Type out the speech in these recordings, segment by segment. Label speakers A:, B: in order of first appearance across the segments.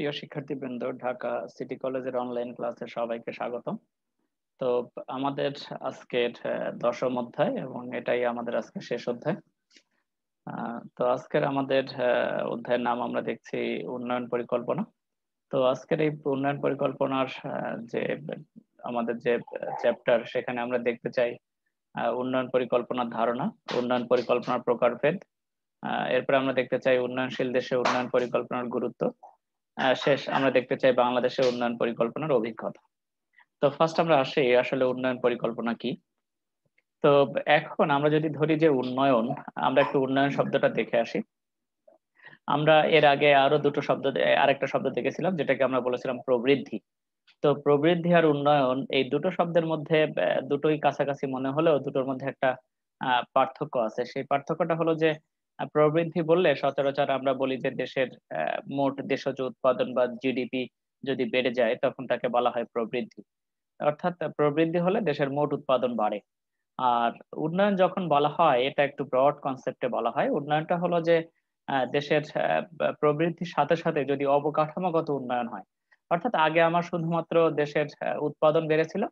A: প্রিয় শিক্ষার্থীবৃন্দ, ঢাকা সিটি কলেজের অনলাইন ক্লাসে সবাইকে স্বাগতম। তো আমাদের আজকের দশম অধ্যায় এবং এটাই আমাদের আজকে শেষ অধ্যায়। তো আজকের আমাদের অধ্যায়ের নাম আমরা দেখছি উন্নয়ন পরিকল্পনা। তো আজকের এই উন্নয়ন পরিকল্পনার যে আমাদের যে চ্যাপ্টার, সেখানে আমরা দেখতে চাই উন্নয়ন পরিকল্পনার ধারণা, উন্নয়ন পরিকল্পনার প্রকারভেদ। এরপর আমরা দেখতে চাই উন্নয়নশীল দেশে উন্নয়ন পরিকল্পনার গুরুত্ব। শেষ আমরা দেখতে চাই বাংলাদেশের উন্নয়ন পরিকল্পনার অভিজ্ঞতা। তো ফার্স্ট আমরা আসি আসলে উন্নয়ন পরিকল্পনা কি। তো এখন আমরা যদি ধরি যে উন্নয়ন, আমরা একটু উন্নয়ন শব্দটা দেখে আসি। আমরা এর আগে আরো দুটো শব্দ, আরেকটা শব্দ দেখেছিলাম যেটাকে আমরা বলেছিলাম প্রবৃদ্ধি। তো প্রবৃদ্ধি আর উন্নয়ন এই দুটো শব্দের মধ্যে দুটোই কাছাকাছি মনে হলেও দুটোর মধ্যে একটা পার্থক্য আছে। সেই পার্থক্যটা হলো যে প্রবৃদ্ধি বললে সচরাচর আমরা বলি যে দেশের মোট দেশজ উৎপাদন বা জিডিপি যদি বেড়ে যায় তখন তাকে বলা হয় প্রবৃদ্ধি। অর্থাৎ প্রবৃদ্ধি হলে দেশের মোট উৎপাদন বাড়ে। আর উন্নয়ন যখন বলা হয় এটা একটু ব্রড কনসেপ্টে বলা হয়। উন্নয়নটা হলো যে দেশের প্রবৃদ্ধির সাথে সাথে যদি অবকাঠামোগত উন্নয়ন হয়, অর্থাৎ আগে আমার শুধুমাত্র দেশের উৎপাদন বেড়েছিল,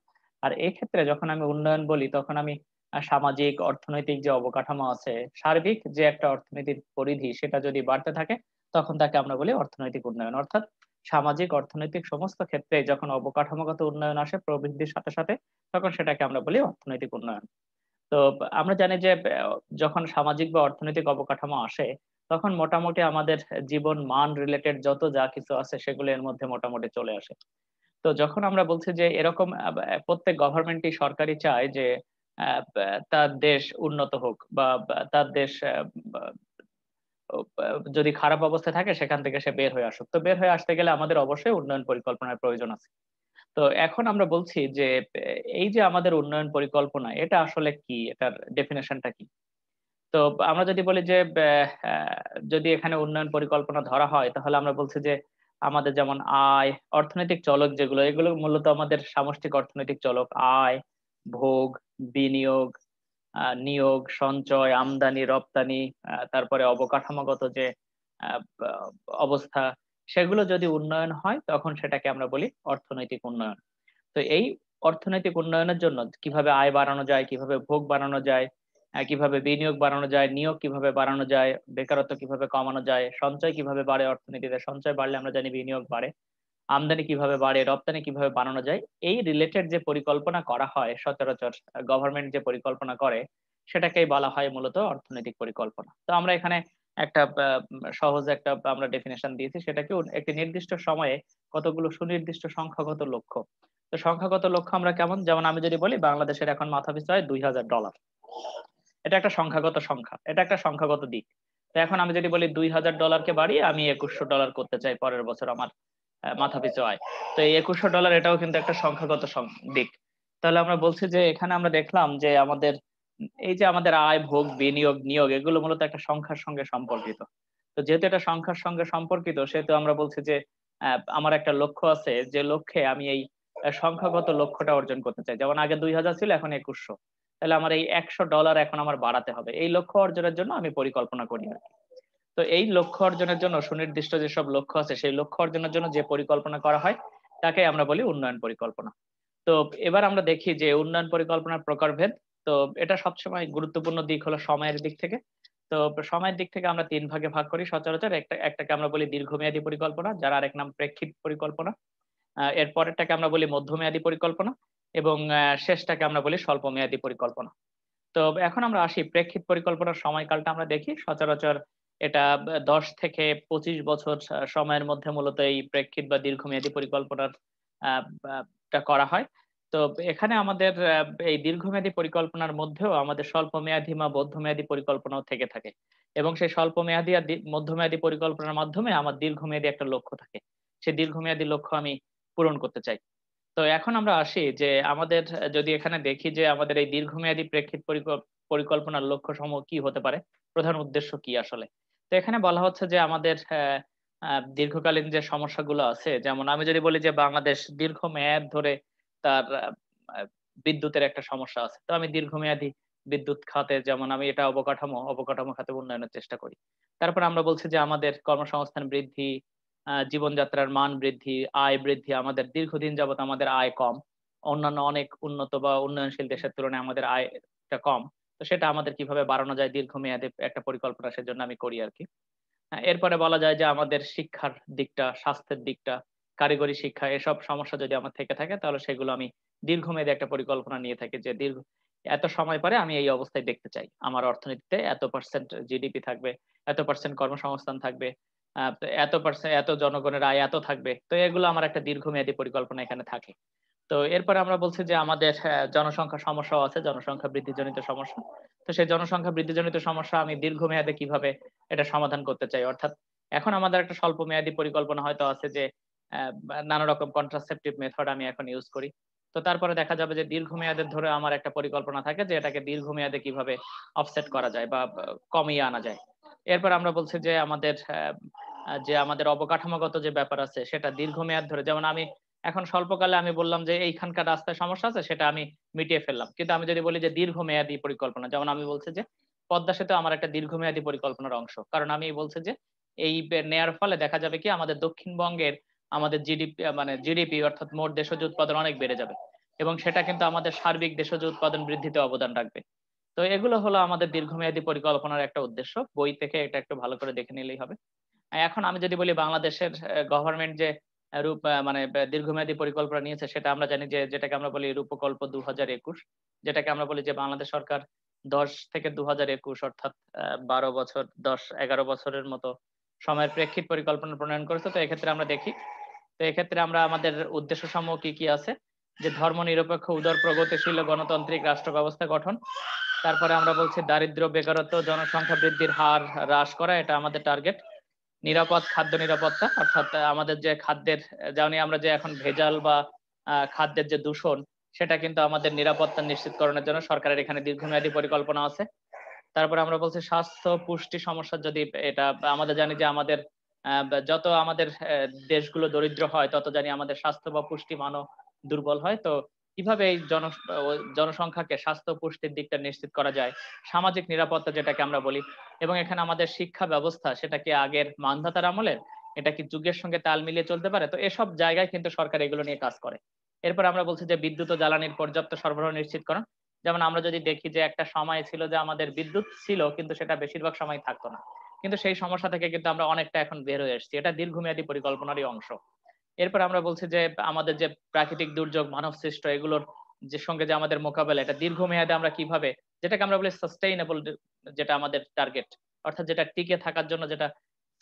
A: আর এই ক্ষেত্রে যখন আমি উন্নয়ন বলি তখন আমি সামাজিক অর্থনৈতিক যে অবকাঠামো আছে, সার্বিক যে একটা অর্থনীতির পরিধি সেটা যদি বাড়তে থাকে তখন তাকে আমরা বলি অর্থনৈতিক উন্নয়ন। অর্থাৎ সামাজিক অর্থনৈতিক সমস্ত ক্ষেত্রে যখন অবকাঠামোগত উন্নয়ন আসে প্রবৃদ্ধির সাথে সাথে, তখন সেটাকে আমরা বলি অর্থনৈতিক উন্নয়ন। তো আমরা জানি যে যখন সামাজিক বা অর্থনৈতিক অবকাঠামো আসে তখন মোটামুটি আমাদের জীবন মান রিলেটেড যত যা কিছু আছে সেগুলো এর মধ্যে মোটামুটি চলে আসে। তো যখন আমরা বলছি যে এরকম প্রত্যেক গভর্নমেন্টই সরকারি চায় যে তার দেশ উন্নত হোক বা তার দেশ যদি খারাপ অবস্থায় থাকে সেখান থেকে সে বের হয়ে আসুক। তো বের হয়ে আসতে গেলে আমাদের অবশ্যই উন্নয়ন পরিকল্পনার প্রয়োজন আছে। তো এখন আমরা বলছি যে এই যে আমাদের উন্নয়ন পরিকল্পনা এটা আসলে কি, এটার ডেফিনেশনটা কি। তো আমরা যদি বলি যে যদি এখানে উন্নয়ন পরিকল্পনা ধরা হয় তাহলে আমরা বলছি যে আমাদের যেমন আয়, অর্থনৈতিক চলক যেগুলো, এগুলো মূলত আমাদের সামষ্টিক অর্থনৈতিক চলক। আয়, ভোগ, বিনিয়োগ, নিয়োগ, সঞ্চয়, আমদানি, রপ্তানি, তারপরে অবকাঠামোগত যে অবস্থা, সেগুলো যদি উন্নয়ন হয় তখন সেটাকে আমরা বলি অর্থনৈতিক উন্নয়ন। তো এই অর্থনৈতিক উন্নয়নের জন্য কিভাবে আয় বাড়ানো যায়, কিভাবে ভোগ বাড়ানো যায়, কিভাবে বিনিয়োগ বাড়ানো যায়, নিয়োগ কিভাবে বাড়ানো যায়, বেকারত্ব কিভাবে কমানো যায়, সঞ্চয় কিভাবে বাড়ে, অর্থনীতিতে সঞ্চয় বাড়লে আমরা জানি বিনিয়োগ বাড়ে, আমদানি কিভাবে বাড়ে, রপ্তানি কিভাবে বাড়ানো যায়, এই রিলেটেড যে পরিকল্পনা করা হয় সচরাচর গভর্নমেন্ট যে পরিকল্পনা করে সেটাকেই বলা হয় মূলত অর্থনৈতিক পরিকল্পনা। তো আমরা এখানে একটা সহজ একটা আমরা ডেফিনেশন দিয়েছি, সেটাকে একটি নির্দিষ্ট সময়ে কতগুলো সুনির্দিষ্ট সংখ্যাগত লক্ষ্য। তো সংখ্যাগত লক্ষ্য আমরা কেমন, যেমন আমি যদি বলি বাংলাদেশের এখন মাথাপিছু আয় $2000, এটা একটা সংখ্যাগত সংখ্যা, এটা একটা সংখ্যাগত দিক। তো এখন আমি যদি বলি $2000-কে বাড়িয়ে আমি $2100 করতে চাই পরের বছর আমার মাথাপিছু আয়, তো এই $2100 এটাও কিন্তু একটা সংখ্যাগত দিক। তাহলে আমরা বলছি যে এখানে আমরা দেখলাম যে আমাদের এই যে আমাদের আয়, ভোগ, বিনিয়োগ, নিয়োগ এগুলো মূলত একটা সংখ্যার সঙ্গে সম্পর্কিত। তো যেহেতু এটা সংখ্যার সঙ্গে সম্পর্কিত সেহেতু আমরা বলছি যে আমার একটা লক্ষ্য আছে, যে লক্ষ্যে আমি এই সংখ্যাগত লক্ষ্যটা অর্জন করতে চাই। যেমন আগে 2000 ছিল, এখন 2100, তাহলে আমার এই $100 এখন আমার বাড়াতে হবে। এই লক্ষ্য অর্জনের জন্য আমি পরিকল্পনা করি আর কি। তো এই লক্ষ্য অর্জনের জন্য সুনির্দিষ্ট যেসব লক্ষ্য আছে সেই লক্ষ্য অর্জনের জন্য যে পরিকল্পনা করা হয় তাকে আমরা বলি উন্নয়ন পরিকল্পনা। তো এবার আমরা দেখি যে উন্নয়ন পরিকল্পনার প্রকারভেদ। তো এটা সবসময় গুরুত্বপূর্ণ দিক হলো সময়ের দিক থেকে। তো সময়ের দিক থেকে আমরা তিন ভাগে ভাগ করি সচরাচর। একটাকে আমরা বলি দীর্ঘমেয়াদী পরিকল্পনা, যার আরেক নাম প্রেক্ষিত পরিকল্পনা। এর পরেরটাকে আমরা বলি মধ্যমেয়াদী পরিকল্পনা এবং শেষটাকে আমরা বলি স্বল্পমেয়াদী পরিকল্পনা। তো এখন আমরা আসি প্রেক্ষিত পরিকল্পনার সময়কালটা আমরা দেখি সচরাচর এটা 10 থেকে 25 বছর সময়ের মধ্যে মূলত এই প্রেক্ষিত বা দীর্ঘমেয়াদী পরিকল্পনার টা করা হয়। তো এখানে আমাদের এই দীর্ঘমেয়াদী পরিকল্পনার মধ্যেও আমাদের স্বল্পমেয়াদী বা মধ্যমেয়াদী পরিকল্পনাও থেকে থাকে এবং সেই স্বল্পমেয়াদী আর মধ্যমেয়াদী পরিকল্পনার মাধ্যমে আমার দীর্ঘমেয়াদী একটা লক্ষ্য থাকে। সেই দীর্ঘমেয়াদী লক্ষ্য আমি পূরণ করতে চাই। তো এখন আমরা আসি যে আমাদের যদি এখানে দেখি যে আমাদের এই দীর্ঘমেয়াদী প্রেক্ষিত পরিকল্পনার লক্ষ্যসমূহ কি হতে পারে, প্রধান উদ্দেশ্য কি আসলে। তো এখানে বলা হচ্ছে যে আমাদের দীর্ঘকালীন যে সমস্যাগুলো আছে, যেমন আমি যদি বলি যে বাংলাদেশ দীর্ঘমেয়াদ ধরে তার বিদ্যুতের একটা সমস্যা আছে, তো আমি দীর্ঘমেয়াদী বিদ্যুৎ খাতে যেমন আমি এটা অবকাঠামো খাতে উন্নয়নের চেষ্টা করি। তারপর আমরা বলছি যে আমাদের কর্মসংস্থান বৃদ্ধি, জীবনযাত্রার মান বৃদ্ধি, আয় বৃদ্ধি, আমাদের দীর্ঘদিন যাবত আমাদের আয় কম। অন্যান্য অনেক উন্নত বা উন্নয়নশীল দেশের তুলনায় আমাদের আয়টা কম। তো সেটা আমাদের কিভাবে বাড়ানো যায় দীর্ঘমেয়াদে একটা পরিকল্পনা সেজন্য আমি করি আরকি। এরপরে বলা যায় যে আমাদের শিক্ষার দিকটা, স্বাস্থ্যের দিকটা, কারিগরি শিক্ষা এসব সমস্যা যদি আমার থেকে থাকে তাহলে সেগুলো আমি দীর্ঘমেয়াদী একটা পরিকল্পনা নিয়ে থাকি যে এত সময় পরে আমি এই অবস্থায় দেখতে চাই। আমার অর্থনীতিতে এত পার্সেন্ট জিডিপি থাকবে, এত পার্সেন্ট কর্মসংস্থান থাকবে, এত জনগণের আয় এত থাকবে। তো এগুলো আমার একটা দীর্ঘমেয়াদী পরিকল্পনা এখানে থাকে। তো এরপরে আমরা বলছি যে আমাদের জনসংখ্যা সমস্যাও আছে, জনসংখ্যা বৃদ্ধিজনিত সমস্যা। তো সেই জনসংখ্যা বৃদ্ধিজনিত সমস্যা আমি দীর্ঘমেয়াদে কিভাবে এটা সমাধান করতে চাই। অর্থাৎ এখন আমাদের একটা স্বল্পমেয়াদী পরিকল্পনা হয়তো আছে যে নানা রকম কন্ট্রাসেপটিভ মেথড আমি এখন ইউজ করি। তো তারপরে দেখা যাবে যে দীর্ঘমেয়াদের ধরে আমার একটা পরিকল্পনা থাকে যে এটাকে দীর্ঘমেয়াদে কিভাবে অফসেট করা যায় বা কমিয়ে আনা যায়। এরপর আমরা বলছি যে আমাদের আমাদের অবকাঠামোগত যে ব্যাপার আছে সেটা দীর্ঘমেয়াদ ধরে, যেমন আমি এখন স্বল্পকালে আমি বললাম যে এইখানকার রাস্তায় সমস্যা আছে সেটা আমি মিটিয়ে ফেললাম। কিন্তু আমি যদি বলি যে দীর্ঘমেয়াদী পরিকল্পনা, যেমন আমি বলছি যে পদ্মা সেতু আমার একটা দীর্ঘমেয়াদী পরিকল্পনার অংশ। কারণ আমি বলছি যে এই নেয়ার ফলে দেখা যাবে কি আমাদের দক্ষিণবঙ্গের আমাদের জিডিপি অর্থাৎ মোট দেশজ উৎপাদন অনেক বেড়ে যাবে। এবং সেটা কিন্তু আমাদের সার্বিক দেশজ উৎপাদন বৃদ্ধিতে অবদান রাখবে। তো এগুলো হলো আমাদের দীর্ঘমেয়াদী পরিকল্পনার একটা উদ্দেশ্য। বই থেকে এটা একটু ভালো করে দেখে নিলেই হবে। এখন আমি যদি বলি বাংলাদেশের গভর্নমেন্ট যে রূপ আ মানে বে দীর্ঘমেয়াদী পরিকল্পনা নিয়েছে সেটা আমরা জানি যে যেটাকে আমরা বলি রূপকল্প ২০২১, যেটাকে আমরা বলি যে বাংলাদেশ সরকার ১০ থেকে ২০২১ অর্থাৎ ১২ বছর ১০-১১ বছরের মতো সময়ের প্রেক্ষিত পরিকল্পনা প্রণয়ন করেছে। তো এক্ষেত্রে আমরা দেখি। তো এক্ষেত্রে আমরা আমাদের উদ্দেশ্যসমূহ কি আছে? যে ধর্মনিরপেক্ষ, উদার, প্রগতিশীল ও গণতান্ত্রিক রাষ্ট্র ব্যবস্থা গঠন। তারপরে আমরা বলছি দারিদ্র্য, বেকারত্ব, জনসংখ্যা বৃদ্ধির হার হ্রাস করা, এটা আমাদের টার্গেট। নিরাপদ খাদ্য নিরাপত্তা অর্থাৎ আমাদের যে খাদ্যের জানি আমরা যে এখন ভেজাল বা খাদ্যের যে দূষণ সেটা কিন্তু আমাদের নিরাপত্তা নিশ্চিতকরণের জন্য সরকারের এখানে দীর্ঘমেয়াদী পরিকল্পনা আছে। তারপরে আমরা বলছি স্বাস্থ্য, পুষ্টি সমস্যা যদি এটা আমাদের জানি যে আমাদের যত আমাদের দেশগুলো দরিদ্র হয় তত জানি আমাদের স্বাস্থ্য বা পুষ্টি মানও দুর্বল হয়। তো কিভাবে এই জনসংখ্যাকে স্বাস্থ্য পুষ্টির দিকটা নিশ্চিত করা যায়? সামাজিক নিরাপত্তা যেটাকে আমরা বলি, এবং এখানে আমাদের শিক্ষা ব্যবস্থা সেটা কি আগের মানধাতার আমলের? এটা কি যুগের সঙ্গে তাল মিলিয়ে চলতে পারে? তো এসব জায়গায় কিন্তু সরকার এগুলো নিয়ে কাজ করে। এরপর আমরা বলছি যে বিদ্যুৎ ও জ্বালানির পর্যাপ্ত সরবরাহ নিশ্চিতকরণ। যেমন আমরা যদি দেখি যে একটা সময় ছিল যে আমাদের বিদ্যুৎ ছিল কিন্তু সেটা বেশিরভাগ সময় থাকতো না। কিন্তু সেই সমস্যা থেকে কিন্তু আমরা অনেকটা এখন বের হয়ে এসেছি। এটা দীর্ঘমেয়াদী পরিকল্পনারই অংশ। এরপর আমরা বলছি যে আমাদের যে প্রাকৃতিক দুর্যোগ মানব সৃষ্ট এগুলোর যে সঙ্গে যে আমাদের মোকাবেলা এটা দীর্ঘমেয়াদে আমরা কিভাবে, যেটাকে আমরা বলি সাস্টেইনেবল, যেটা আমাদের টার্গেট অর্থাৎ যেটা টিকে থাকার জন্য যেটা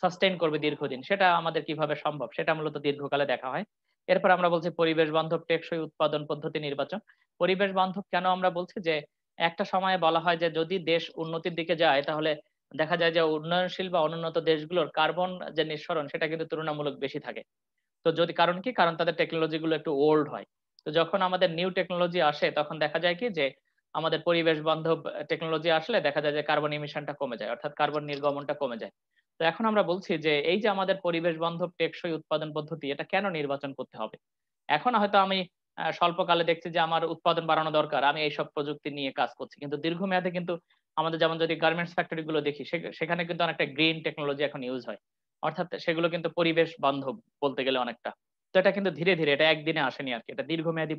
A: সাস্টেইন করবে দীর্ঘদিন সেটা আমাদের কিভাবে সম্ভব সেটা মূলত দীর্ঘকালে দেখা হয়। এরপর আমরা বলছি পরিবেশ বান্ধব টেকসই উৎপাদন পদ্ধতি নির্বাচন। পরিবেশ বান্ধব কেন আমরা বলছি যে একটা সময়ে বলা হয় যে যদি দেশ উন্নতির দিকে যায় তাহলে দেখা যায় যে উন্নয়নশীল বা অনুন্নত দেশগুলোর কার্বন যে নিঃসরণ সেটা কিন্তু তুলনামূলক বেশি থাকে। তো যদি কারণ কি? কারণ তাদের টেকনোলজি গুলো একটু ওল্ড হয়। তো যখন আমাদের নিউ টেকনোলজি আসে তখন দেখা যায় কি যে আমাদের পরিবেশ বান্ধব টেকনোলজি আসলে দেখা যায় যে কার্বন ইমিশনটা কমে যায়। অর্থাৎ কার্বন নির্গমনটা কমে যায়। তো এখন আমরা বলছি যে এই যে আমাদের পরিবেশ বান্ধব টেকসই উৎপাদন পদ্ধতি এটা কেন নির্বাচন করতে হবে? এখন হয়তো আমি স্বল্পকালে দেখছি যে আমার উৎপাদন বাড়ানো দরকার। আমি এইসব প্রযুক্তি নিয়ে কাজ করছি। কিন্তু দীর্ঘমেয়াদে কিন্তু আমাদের যেমন যদি গার্মেন্টস ফ্যাক্টরি গুলো দেখি সেখানে কিন্তু অনেকটা গ্রিন টেকনোলজি এখন ইউস হয়। অর্থাৎ সেগুলো কিন্তু পরিবেশ বান্ধব বলতে গেলে অনেকটা। তো এটা কিন্তু ধীরে, ধীরে এটা একদিনে আসেনি আরকি। এটা দীর্ঘমেয়াদী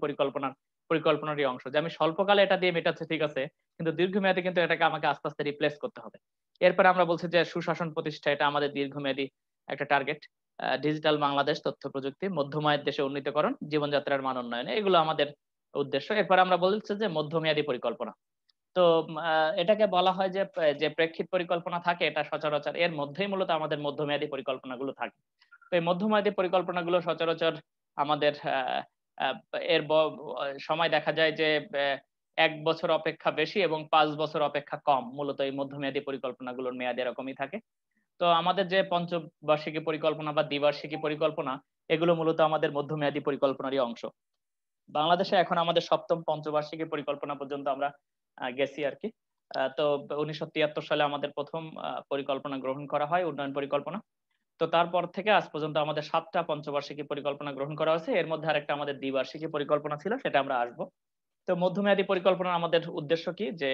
A: পরিকল্পনারই অংশ। যে আমি স্বল্পকালে এটা দিয়ে মেটাচ্ছি ঠিক আছে। কিন্তু দীর্ঘমেয়াদে কিন্তু এটাকে আমাকে আস্তে, আস্তে রিপ্লেস করতে হবে। এরপরে আমরা বলছি যে সুশাসন প্রতিষ্ঠা এটা আমাদের দীর্ঘমেয়াদী একটা টার্গেট। ডিজিটাল বাংলাদেশ, তথ্য প্রযুক্তি, মধ্যম আয়ের দেশে উন্নীতকরণ, জীবনযাত্রার মান উন্নয়নে এগুলো আমাদের উদ্দেশ্য। এরপরে আমরা বলছি যে মধ্যমেয়াদী পরিকল্পনা। তো এটাকে বলা হয় যে যে প্রেক্ষিত পরিকল্পনা থাকে এটা সচরাচর এর মধ্যেই মূলত আমাদের মধ্যমেয়াদী পরিকল্পনাগুলো থাকে। তো এই মধ্যমেয়াদী পরিকল্পনাগুলো সচরাচর আমাদের আ এর ব সময় দেখা যায় যে ১ বছর অপেক্ষা বেশি এবং ৫ বছর অপেক্ষা কম। মূলত এই মধ্যমেয়াদী পরিকল্পনাগুলোর মেয়াদ এরকমই থাকে। তো আমাদের যে পঞ্চবার্ষিকী পরিকল্পনা বা দ্বিবার্ষিকী পরিকল্পনা এগুলো মূলত আমাদের মধ্যমেয়াদী পরিকল্পনারই অংশ। বাংলাদেশে এখন আমাদের ৭ম পঞ্চবার্ষিকী পরিকল্পনা পর্যন্ত আমরা গেছি আরকি। তো ১৯৭৩ সালে আমাদের ১ম পরিকল্পনা গ্রহণ করা হয়, উন্নয়ন পরিকল্পনা। তো তারপর থেকে আজ পর্যন্ত আমাদের ৭ টা পঞ্চবার্ষিকী পরিকল্পনা গ্রহণ করা হয়েছে। এর মধ্যে আরেকটা আমাদের দ্বিবার্ষিকী পরিকল্পনা ছিল, সেটা আমরা আসবো। তো মধ্যমেয়াদী পরিকল্পনার আমাদের উদ্দেশ্য কি? যে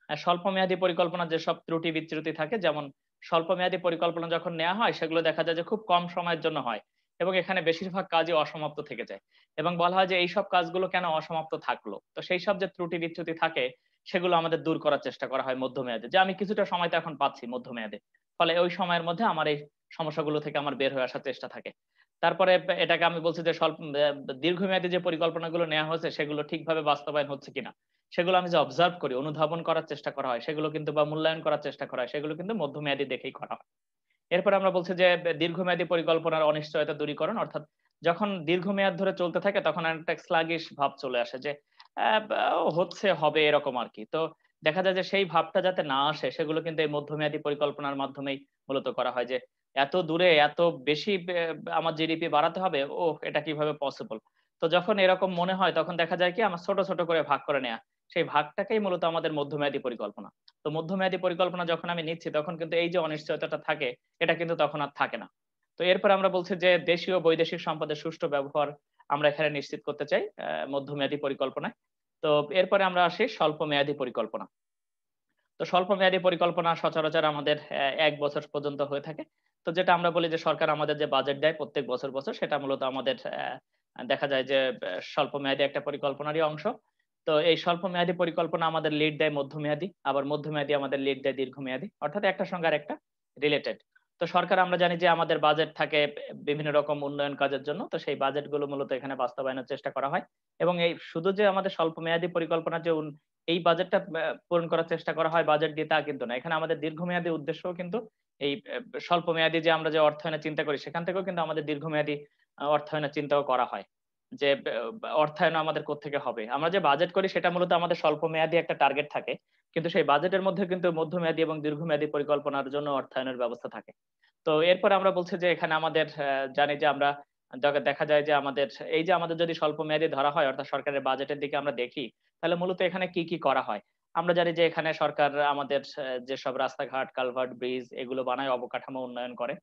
A: স্বল্পমেয়াদী পরিকল্পনার যেসব ত্রুটি বিচ্যুতি থাকে যেমন স্বল্পমেয়াদী পরিকল্পনা যখন নেওয়া হয় সেগুলো দেখা যায় যে খুব কম সময়ের জন্য হয় এবং এখানে বেশিরভাগ কাজই অসমাপ্ত থেকে যায় এবং বলা হয় যে এইসব কাজগুলো কেন অসমাপ্ত থাকলো। তো সেই সব যে ত্রুটি বিচ্যুতি থাকে সেগুলো আমাদের দূর করার চেষ্টা করা হয় মধ্যমেয়াদে। যে আমি কিছুটা সময় তো এখন পাচ্ছি মধ্যমেয়াদে। ফলে ওই সময়ের মধ্যে আমার এই সমস্যাগুলো থেকে আমার বের হয়ে আসার চেষ্টা থাকে। তারপরে এটাকে আমি বলছি যে দীর্ঘমেয়াদী যে পরিকল্পনাগুলো নেওয়া হয়েছে সেগুলো ঠিকভাবে বাস্তবায়ন হচ্ছে কিনা। সেগুলো আমি যে অবজার্ভ করি, অনুধাবন করার চেষ্টা করা হয় সেগুলো কিন্তু বা মূল্যায়ন করার চেষ্টা করা হয় সেগুলো কিন্তু মধ্যমেয়াদী দেখেই করা হয়। এরপরে আমরা বলছি যে দীর্ঘমেয়াদী পরিকল্পনার অনিশ্চয়তা দূরীকরণ অর্থাৎ যখন দীর্ঘমেয়াদ ধরে চলতে থাকে তখন একটা স্লাগিশ ভাব চলে আসে যে হচ্ছে হবে এরকম আরকি। তো দেখা যায় যে সেই ভাবটা যাতে না আসে সেগুলো কিন্তু এই মধ্যমেয়াদী পরিকল্পনার মাধ্যমেই মূলত করা হয় যে এত দূরে এত বেশি আমার জিডিপি বাড়াতে হবে, ওহ! এটা কিভাবে পসিবল? তো যখন এরকম মনে হয় তখন দেখা যায় কি আমার ছোট, ছোট করে ভাগ করে নেয়া। সেই ভাগটাকেই মূলত আমাদের মধ্যমেয়াদী পরিকল্পনা। তো মধ্যমেয়াদী পরিকল্পনা যখন আমি নিচ্ছি তখন কিন্তু এই যে অনিশ্চয়তাটা থাকে এটা কিন্তু তখন আর থাকে না। তো এরপরে আমরা বলছি যে দেশীয় বৈদেশিক সম্পদের সুষ্ঠু ব্যবহার আমরা এখানে নিশ্চিত করতে চাই মধ্যমেয়াদী পরিকল্পনায়। তো এরপরে আমরা আসি স্বল্পমেয়াদী পরিকল্পনা। তো স্বল্পমেয়াদী পরিকল্পনা সচরাচর আমাদের ১ বছর পর্যন্ত হয়ে থাকে। তো যেটা আমরা বলি যে সরকার আমাদের যে বাজেট দেয় প্রত্যেক বছর, বছর সেটা মূলত আমাদের দেখা যায় যে স্বল্পমেয়াদী একটা পরিকল্পনারই অংশ। তো এই স্বল্পমেয়াদী পরিকল্পনা আমাদের লিড দেয় মধ্যমেয়াদী, আবার মধ্যমেয়াদী আমাদের লিড দেয় দীর্ঘমেয়াদী। অর্থাৎ একটার সঙ্গে আরেকটা রিলেটেড। তো সরকার আমরা জানি যে আমাদের বাজেট থাকে বিভিন্ন রকম উন্নয়ন কাজের জন্য। তো সেই বাজেটগুলো মূলত এখানে বাস্তবায়নের চেষ্টা করা হয়। এবং এই শুধু যে আমাদের স্বল্পমেয়াদী পরিকল্পনার যে এই বাজেটটা পূরণ করার চেষ্টা করা হয় বাজেট দিয়ে তা কিন্তু না। এখানে আমাদের দীর্ঘমেয়াদী উদ্দেশ্যও কিন্তু এই স্বল্পমেয়াদী যে আমরা যে অর্থায়নের চিন্তা করি সেখান থেকেও কিন্তু আমাদের দীর্ঘমেয়াদী অর্থায়নের চিন্তাও করা হয়। যে অর্থায়ন আমাদের কোত্থেকে হবে। আমরা যে বাজেট করি সেটা মূলত আমাদের স্বল্পমেয়াদী একটা টার্গেট থাকে। কিন্তু সেই বাজেটের মধ্যে কিন্তু মধ্যমেয়াদী এবং দীর্ঘমেয়াদী পরিকল্পনার জন্য অর্থায়নের ব্যবস্থা থাকে। তো এরপরে আমরা বলছি যে এখানে আমাদের জানি যে আমরা দেখা যায় যে আমাদের এই যে আমাদের যদি স্বল্পমেয়াদী ধরা হয় অর্থাৎ সরকারের বাজেটের দিকে আমরা দেখি তাহলে মূলত এখানে কি, কি করা হয়? আমরা জানি যে এখানে সরকার আমাদের যেসব রাস্তাঘাট, কালভার্ট, ব্রিজ এগুলো বানায়, অবকাঠামো উন্নয়ন করে।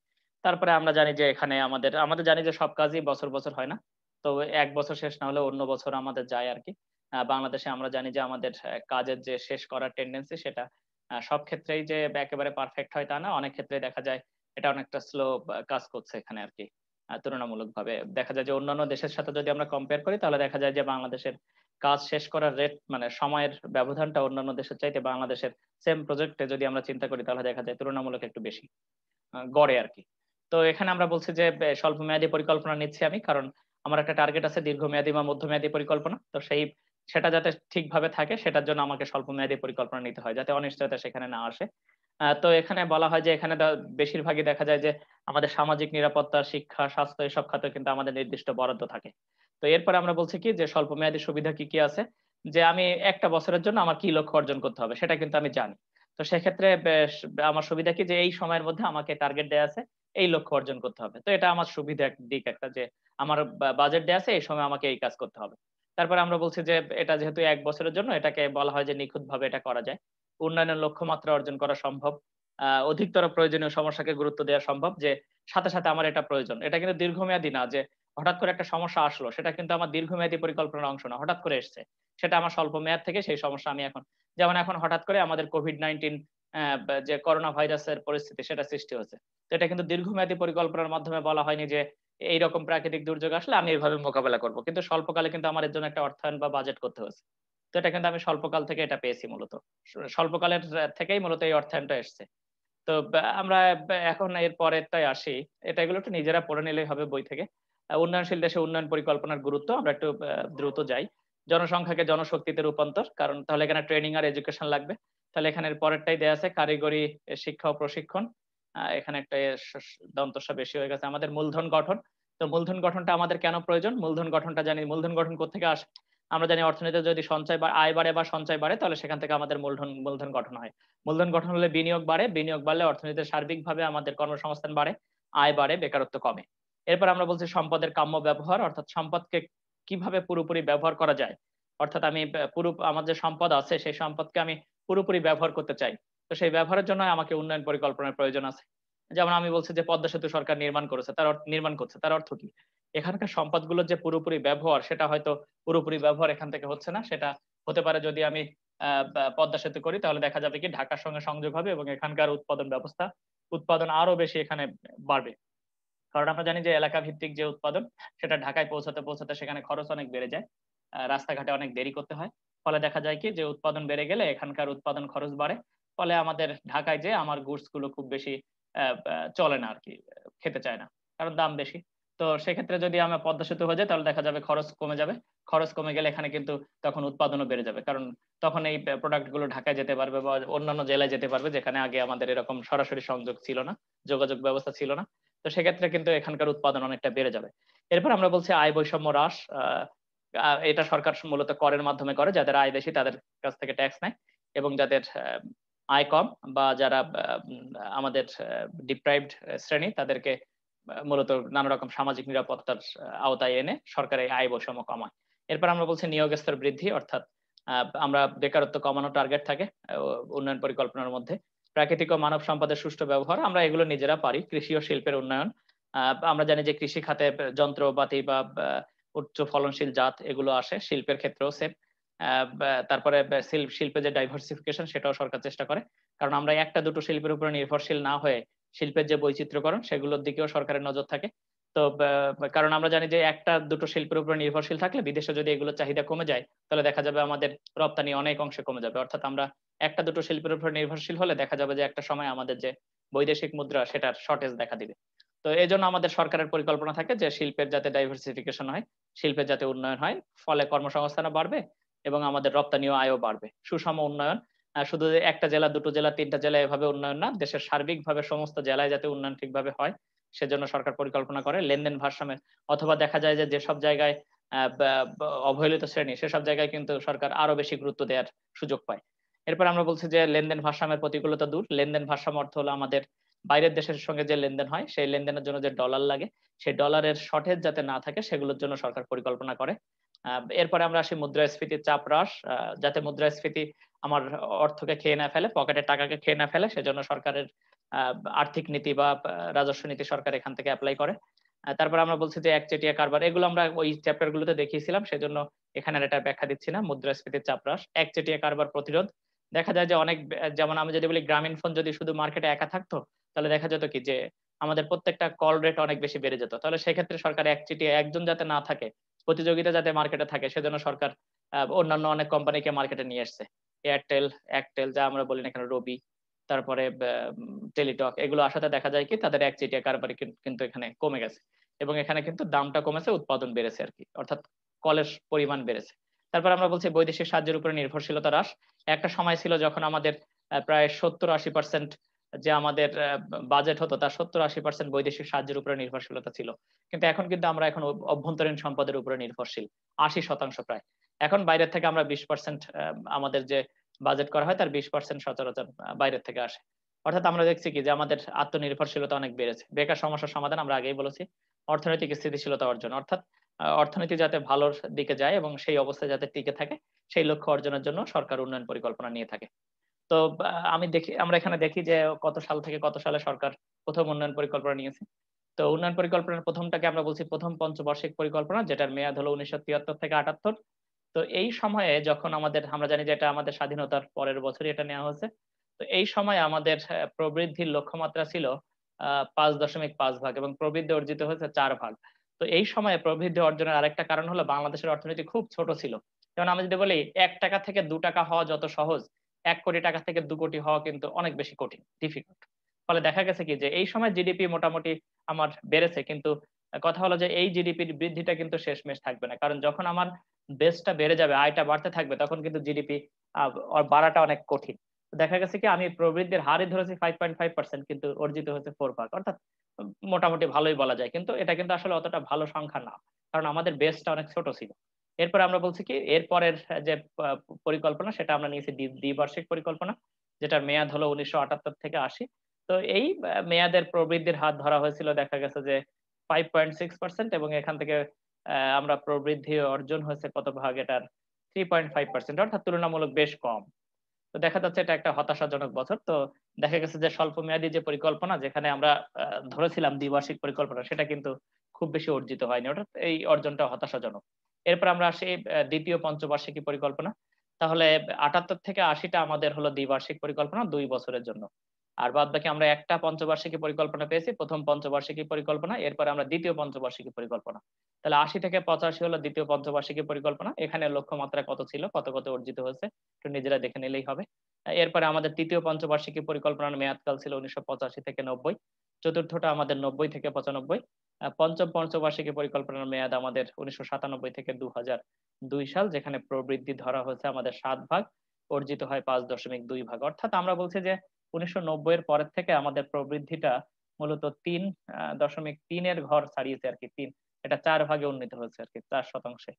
A: তারপরে আমরা জানি যে এখানে আমাদের জানি যে সব কাজই বছর, বছর হয় না। তো ১ বছর শেষ না হলেও অন্য বছর আমাদের যায় আরকি। বাংলাদেশে আমরা জানি যে আমাদের কাজের যে শেষ করার টেনডেন্সি সেটা সব ক্ষেত্রেই যে একেবারে পারফেক্ট হয় তা না। অনেক ক্ষেত্রে দেখা যায় এটা অনেকটা স্লো কাজ করছে এখানে আরকি। তুলনামূলকভাবে। দেখা যায় যে অন্যান্য দেশের সাথে যদি আমরা কম্পেয়ার করি তাহলে দেখা যায় যে বাংলাদেশের কাজ শেষ করার রেট মানে সময়ের ব্যবধানটা অন্যান্য দেশের চাইতে বাংলাদেশের সেম প্রজেক্টে যদি আমরা চিন্তা করি তাহলে দেখা যায় তুলনামূলক একটু বেশি। গড়ে আরকি। তো এখানে আমরা বলছি যে স্বল্পমেয়াদী পরিকল্পনা নিচ্ছি আমি। কারণ আমার একটা টার্গেট আছে দীর্ঘমেয়াদী বা মধ্যমেয়াদী পরিকল্পনা। তো সেটা যাতে ঠিকভাবে থাকে সেটার জন্য আমাকে স্বল্পমেয়াদী পরিকল্পনা নিতে হয়। যাতে অনিশ্চয়তা সেখানে না আসে। তো এখানে বলা হয় যে এখানে বেশিরভাগই দেখা যায় যে আমাদের সামাজিক নিরাপত্তা, শিক্ষা, স্বাস্থ্য এসব খাতে কিন্তু আমাদের নির্দিষ্ট বরাদ্দ থাকে। তো এরপরে আমরা বলছি কি যে স্বল্পমেয়াদী সুবিধা কি, কি আছে? যে আমি একটা বছরের জন্য আমার কি লক্ষ্য অর্জন করতে হবে সেটা কিন্তু আমি জানি। তো সেক্ষেত্রে আমার সুবিধা কি যে এই সময়ের মধ্যে আমাকে টার্গেট দেয়া আছে, এই লক্ষ্য অর্জন করতে হবে। তো এটা আমার সুবিধা দিক একটা যে আমার বাজেট দেয়া আছে এই সময় আমাকে এই কাজ করতে হবে। তারপরে আমরা বলছি যে এটা যেহেতু ১ বছরের জন্য এটাকে বলা হয় যে নিখুঁতভাবে এটা করা যায়। উন্নয়নের লক্ষ্যমাত্রা অর্জন করা সম্ভব। অধিকতর প্রয়োজনীয় সমস্যাকে গুরুত্ব দেওয়া সম্ভব যে সাথে, সাথে আমার এটা প্রয়োজন। এটা কিন্তু দীর্ঘমেয়াদী না যে হঠাৎ করে একটা সমস্যা আসলো সেটা কিন্তু আমার দীর্ঘমেয়াদী পরিকল্পনার অংশ না। হঠাৎ করে এসছে। সেটা আমার স্বল্প মেয়াদ থেকে সেই সমস্যা আমি এখন যেমন এখন হঠাৎ করে আমাদের COVID-19 যে করোনা ভাইরাসের পরিস্থিতি সেটা সৃষ্টি হয়েছে। তো এটা কিন্তু দীর্ঘমেয়াদী পরিকল্পনার মাধ্যমে বলা হয়নি যে এইরকম প্রাকৃতিক দুর্যোগ আসলে আমি এভাবে মোকাবেলা করব। কিন্তু স্বল্পকালে কিন্তু আমার এর জন্য একটা অর্থায়ন বা বাজেট করতে হয়েছে। তো এটা কিন্তু আমি স্বল্পকাল থেকে এটা পেয়েছি মূলত। স্বল্পকালের থেকেই মূলত এই অর্থায়নটা এসছে। তো আমরা এখন এর পরেরটায় আসি। এগুলো একটু নিজেরা পড়ে নিলেই হবে বই থেকে। উন্নয়নশীল দেশে উন্নয়ন পরিকল্পনার গুরুত্ব আমরা একটু দ্রুত যাই। জনসংখ্যাকে জনশক্তিতে রূপান্তর। কারণ তাহলে এখানে ট্রেনিং আর এডুকেশন লাগবে। তাহলে এখানে পরেরটাই দেয়া আছে কারিগরি শিক্ষা ও প্রশিক্ষণ। এখানে একটা দন্তস্ব বেশি হয়ে গেছে। আমাদের মূলধন গঠন। তো মূলধন গঠনটা আমাদের কেন প্রয়োজন? মূলধন গঠনটা জানি মূলধন গঠন কোত্থেকে আসে? আমরা জানি অর্থনীতিতে যদি সঞ্চয় বা আয় বাড়ে বা সঞ্চয় বাড়ে তাহলে সেখান থেকে আমাদের মূলধন গঠন হয়। মূলধন গঠন হলে বিনিয়োগ বাড়ে, বিনিয়োগ বাড়লে অর্থনীতিতে সার্বিকভাবে আমাদের কর্মসংস্থান বাড়ে, আয় বাড়ে, বেকারত্ব কমে। এরপর আমরা বলছি সম্পদের কাম্য ব্যবহার অর্থাৎ সম্পদকে কিভাবে পুরোপুরি ব্যবহার করা যায়। অর্থাৎ আমি আমার যে সম্পদ আছে সেই সম্পদকে আমি পুরোপুরি ব্যবহার করতে চাই। তো সেই ব্যবহারের জন্য আমাকে উন্নয়ন পরিকল্পনার প্রয়োজন আছে। যেমন আমি বলছি যে পদ্মা সেতু সরকার নির্মাণ করেছে। নির্মাণ করছে। তার অর্থ কি? এখানকার সম্পদগুলোর যে পুরোপুরি ব্যবহার সেটা হয়তো পুরোপুরি ব্যবহার এখান থেকে হচ্ছে না। সেটা হতে পারে যদি আমি পদ্মা সেতু করি তাহলে দেখা যাবে কি ঢাকার সঙ্গে সংযোগ হবে এবং এখানকার উৎপাদন ব্যবস্থা উৎপাদন আরো বেশি এখানে বাড়বে। কারণ আমরা জানি যে এলাকা ভিত্তিক যে উৎপাদন সেটা ঢাকায় পৌঁছাতে পৌঁছাতে সেখানে খরচ অনেক বেড়ে যায়। রাস্তাঘাটে অনেক দেরি করতে হয়। ফলে দেখা যায় কি যে উৎপাদন বেড়ে গেলে এখানকার উৎপাদন খরচ বাড়ে। ফলে আমাদের ঢাকায় যেয়ে আমার গুডস গুলো খুব বেশি চলে না আরকি। খেতে চায় না। কারণ দাম বেশি। তো সেক্ষেত্রে যদি আমরা পদ্মা সেতু হয়ে যায় তাহলে দেখা যাবে খরচ কমে যাবে। খরচ কমে গেলে এখানে কিন্তু তখন উৎপাদনও বেড়ে যাবে। কারণ তখন এই প্রোডাক্ট গুলো ঢাকায় যেতে পারবে বা অন্যান্য জেলায় যেতে পারবে যেখানে আগে আমাদের এরকম সরাসরি সংযোগ ছিল না, যোগাযোগ ব্যবস্থা ছিল না। তো সেক্ষেত্রে কিন্তু এখানকার উৎপাদন অনেকটা বেড়ে যাবে। এরপর আমরা বলছি আয় বৈষম্য হ্রাস। এটা সরকার মূলত করের মাধ্যমে করে। যাদের আয় বেশি তাদের কাছ থেকে ট্যাক্স নেয় এবং যাদের আয় কম বা যারা আমাদের ডিপ্রাইভড শ্রেণী তাদেরকে মূলত নানা রকম সামাজিক নিরাপত্তার আওতায় এনে সরকার এই আয় বৈষম্য কমায়। এরপর আমরা বলছি নিয়োগ স্তর বৃদ্ধি অর্থাৎ আমরা বেকারত্ব কমানোর টার্গেট থাকে উন্নয়ন পরিকল্পনার মধ্যে। প্রাকৃতিক ও মানব সম্পদের সুষ্ঠু ব্যবহার আমরা এগুলো নিজেরা পারি। কৃষি ও শিল্পের উন্নয়ন। আমরা জানি যে কৃষি খাতে যন্ত্রপাতি বা উচ্চ ফলনশীল জাত এগুলো আসে। শিল্পের ক্ষেত্রেও সেম। তারপরে শিল্পে যে ডাইভার্সিফিকেশন সেটাও সরকার চেষ্টা করে। কারণ আমরা একটা দুটো শিল্পের উপরে নির্ভরশীল না হয়ে শিল্পের যে বৈচিত্র্যকরণ সেগুলোর দিকেও সরকারের নজর থাকে। তো কারণ আমরা জানি যে একটা দুটো শিল্পের উপরে নির্ভরশীল থাকলে বিদেশে যদি এগুলোর চাহিদা কমে যায় তাহলে দেখা যাবে আমাদের রপ্তানি অনেক অংশে কমে যাবে। অর্থাৎ আমরা একটা দুটো শিল্পের উপর নির্ভরশীল হলে দেখা যাবে যে একটা সময় আমাদের যে বৈদেশিক মুদ্রা সেটার শর্টেজ দেখা দিবে। তো এজন্য আমাদের সরকারের পরিকল্পনা থাকে যে শিল্পের যাতে ডাইভার্সিফিকেশন হয়, শিল্পের যাতে উন্নয়ন হয়, ফলে কর্মসংস্থানও বাড়বে এবং আমাদের রপ্তানি ও আয়ও বাড়বে। সুষম উন্নয়ন শুধু যে একটা জেলা, দুটো জেলা, ৩ টা জেলা এভাবে উন্নয়ন না, দেশের সার্বিকভাবে সমস্ত জেলায় যাতে উন্নয়ন ঠিকভাবে হয় সেজন্য সরকার পরিকল্পনা করে। লেনদেন ভারসাম্যের অথবা দেখা যায় যে যেসব জায়গায় অবহেলিত শ্রেণী সেসব জায়গায় কিন্তু সরকার আরো বেশি গুরুত্ব দেওয়ার সুযোগ পায়। এরপর আমরা বলছি যে লেনদেন ভারসাম্যের প্রতিকূলতা দূর। লেনদেন ভারসাম্য অর্থ হলো আমাদের বাইরের দেশের সঙ্গে যে লেনদেন হয় সেই লেনদেনের জন্য যে ডলার লাগে সেই ডলারের শর্টেজ যাতে না থাকে সেগুলোর জন্য সরকার পরিকল্পনা করে। এরপরে আমরা আসি মুদ্রাস্ফীতির চাপ হ্রাস। যাতে মুদ্রাস্ফীতি আমার অর্থকে খেয়ে না ফেলে, পকেটের টাকাকে খেয়ে না ফেলে সেজন্য সরকারের আর্থিক নীতি বা রাজস্ব নীতি সরকার এখান থেকে এপ্লাই করে। তারপর আমরা বলছি যে একচেটিয়া কারবার এগুলো আমরা ওই চ্যাপ্টার গুলোতে দেখিয়েছিলাম সেজন্য এখানে আর এটা ব্যাখ্যা দিচ্ছি না। মুদ্রাস্ফীতির চাপ হ্রাস, একচেটিয়া কারবার প্রতিরোধ। দেখা যায় যে অনেক যেমন আমি যদি বলি গ্রামীণ ফোন যদি শুধু মার্কেটে একা থাকতো তাহলে দেখা যেত কি যে আমাদের প্রত্যেকটা কল রেট অনেক বেশি বেড়ে যেত। তাহলে সেক্ষেত্রে সরকার একচেটিয়া একজন যাতে না থাকে, প্রতিযোগিতা যাতে মার্কেটে থাকে সেজন্য সরকার অন্যান্য অনেক কোম্পানিকে মার্কেটে নিয়ে এসছে। এয়ারটেল, একটেল যা আমরা বলি না কেন, রবি, তারপরে টেলিটক এগুলো আসাতে দেখা যায় কি তাদের একচেটিয়া কারবারি কিন্তু এখানে কমে গেছে এবং এখানে কিন্তু দামটা কমেছে, উৎপাদন বেড়েছে আরকি। অর্থাৎ কলের পরিমাণ বেড়েছে। তারপর আমরা বলছি বৈদেশিক সাহায্যের উপরে নির্ভরশীলতা হ্রাস। একটা সময় ছিল যখন আমাদের প্রায় ৭০-৮০% যে আমাদের বাজেট হতো তার ৭০-৮০% বৈদেশিক সাহায্যের উপরে নির্ভরশীলতা ছিল। কিন্তু এখন কিন্তু আমরা এখন অভ্যন্তরীণ সম্পদের উপরে নির্ভরশীল ৮০% প্রায়। এখন বাইরের থেকে আমরা ২০% আমাদের যে বাজেট করা হয় তার ২০% সচরাচর বাইরের থেকে আসে। অর্থাৎ আমরা দেখছি কি যে আমাদের আত্মনির্ভরশীলতা অনেক বেড়েছে। বেকার সমস্যার সমাধান আমরা আগেই বলেছি। অর্থনৈতিক স্থিতিশীলতা অর্জন অর্থাৎ অর্থনীতি যাতে ভালোর দিকে যায় এবং সেই অবস্থায় যাতে টিকে থাকে সেই লক্ষ্য অর্জনের জন্য সরকার উন্নয়ন পরিকল্পনা নিয়ে থাকে। তো আমরা এখানে দেখি যে কত সাল থেকে কত সালে সরকার প্রথম উন্নয়ন পরিকল্পনা নিয়েছে। তো উন্নয়ন পরিকল্পনার প্রথমটাকে আমরা বলছি প্রথম পঞ্চবার্ষিক পরিকল্পনা যেটার মেয়াদ হলো ১৯৭৩ থেকে ৭৮। তো এই সময়ে যখন আমরা জানি যে এটা আমাদের স্বাধীনতার পরের বছরই এটা নেওয়া হয়েছে। তো এই সময়ে আমাদের প্রবৃদ্ধির লক্ষ্যমাত্রা ছিল ৫.৫ ভাগ এবং প্রবৃদ্ধি অর্জিত হয়েছে ৪ ভাগ। তো এই সময়ে প্রবৃদ্ধি অর্জনের আরেকটা কারণ হলো বাংলাদেশের অর্থনীতি খুব ছোট ছিল। যেমন আমি যদি বলি ৳১ থেকে ৳২ হওয়া যত সহজ, ৳১,০০,০০,০০০ থেকে ৳২,০০,০০,০০০ হওয়া কিন্তু অনেক বেশি কঠিন, ডিফিকাল্ট। ফলে দেখা গেছে কি যে এই সময় জিডিপি মোটামুটি আমার বেড়েছে কিন্তু কথা হলো যে এই জিডিপির বৃদ্ধিটা কিন্তু শেষমেষ থাকবে না। কারণ যখন আমার বেসটা বেড়ে যাবে, আয়টা বাড়তে থাকবে তখন কিন্তু জিডিপি আ বাড়াটা অনেক কঠিন। দেখা গেছে কি আমি প্রবৃদ্ধির হারই ধরেছি 5.5% কিন্তু অর্জিত হয়েছে ৪ ভাগ। অর্থাৎ মোটামুটি ভালোই বলা যায়। কিন্তু এটা কিন্তু আসলে অতটা ভালো সংখ্যা না। কারণ আমাদের বেসটা অনেক ছোট ছিল। এরপরে আমরা বলছি কি এরপরের যে পরিকল্পনা সেটা আমরা নিয়েছি দ্বিবার্ষিক পরিকল্পনা। যেটার মেয়াদ হলো ১৯৭৮ থেকে ৮০। তো এই মেয়াদের প্রবৃদ্ধির হার ধরা হয়েছিল দেখা গেছে যে 5.6% এবং এখান থেকে আমরা প্রবৃদ্ধি অর্জন হয়েছে কত ভাগ এটার 3.5% অর্থাৎ তুলনামূলক বেশ কম। তো দেখা যাচ্ছে এটা একটা হতাশাজনক বছর। তো দেখা গেছে যে স্বল্পমেয়াদী যে পরিকল্পনা যেখানে আমরা আ ধরেছিলাম দ্বিবার্ষিক পরিকল্পনা সেটা কিন্তু খুব বেশি অর্জিত হয়নি। অর্থাৎ এই অর্জনটা হতাশাজনক। এরপর আমরা আসি ২য় পঞ্চবার্ষিকী পরিকল্পনা। তাহলে ৭৮ থেকে ৮০ টা আমাদের হলো দ্বিবার্ষিক পরিকল্পনা ২ বছরের জন্য। আর বাদ বাকি আমরা একটা পঞ্চবার্ষিকী পরিকল্পনা পেয়েছি, প্রথম পঞ্চবার্ষিকী পরিকল্পনা, এরপরে আমরা দ্বিতীয় পঞ্চবার্ষিকী পরিকল্পনা। তাহলে 80 থেকে 85 হলো দ্বিতীয় পঞ্চবার্ষিকী পরিকল্পনা। এখানে লক্ষ্যমাত্রা কত ছিল, কত অর্জিত হয়েছে একটু নিজেরা দেখে নিলেই হবে। এরপরে আমাদের তৃতীয় পঞ্চবার্ষিকী পরিকল্পনার মেয়াদকাল ছিল 1985 থেকে 90, চতুর্থটা আমাদের 90 থেকে 95, পঞ্চম পঞ্চবার্ষিকী পরিকল্পনার মেয়াদ আমাদের 1997 থেকে 2002 সাল, যেখানে প্রবৃদ্ধি ধরা হয়েছে আমাদের 7 ভাগ, অর্জিত হয় 5.2 ভাগ। অর্থাৎ আমরা বলছি যে 1990 এর পরের থেকে আমাদের প্রবৃদ্ধিটা মূলত 3.3 এর ঘর ছাড়িয়েছে আর কি, এটা 4 ভাগে উন্নীত হয়েছে আর কি, 4%।